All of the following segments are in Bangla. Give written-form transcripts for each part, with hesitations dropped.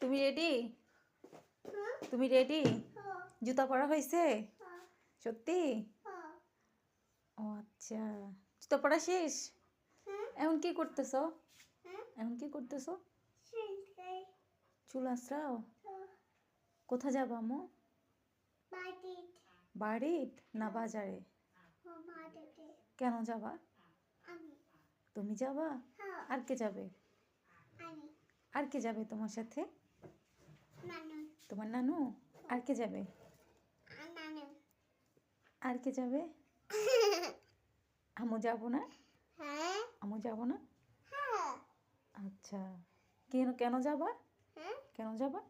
তুমি রেডি? তুমি রেডি? জুতা পরা হয়েছে? সত্যি? ও আচ্ছা, জুতা পরা শেষ? এখন কি করতেছো? এখন কি করতেছো? চুল আঁচড়াও? কোথা যাবা আম্মু? বাড়িত না বাজারে? কেন যাবা? তুমি যাবা? আর কে যাবে? আর কে যাবে তোমার সাথে? তোমার নানু? আর কে যাবে? আর কে যাবে? আম্মু যাবো না? আম্মু যাবো না? আচ্ছা, কেন কেন যাবা? কেন যাবা?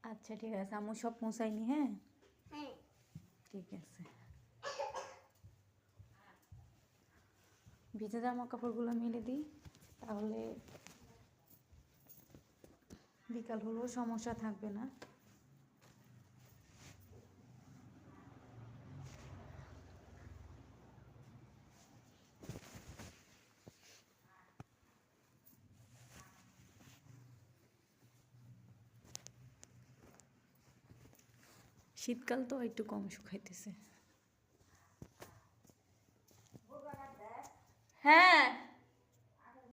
আচ্ছা ঠিক আছে, আম্মু সব মুছাইনি। হ্যাঁ ঠিক আছে। ভিজে জামা কাপড়গুলো মেলে দিই, তাহলে বিকাল হলেও সমস্যা থাকবে না। শীতকাল তো একটু কম শুকাইতেছে। হ্যাঁ।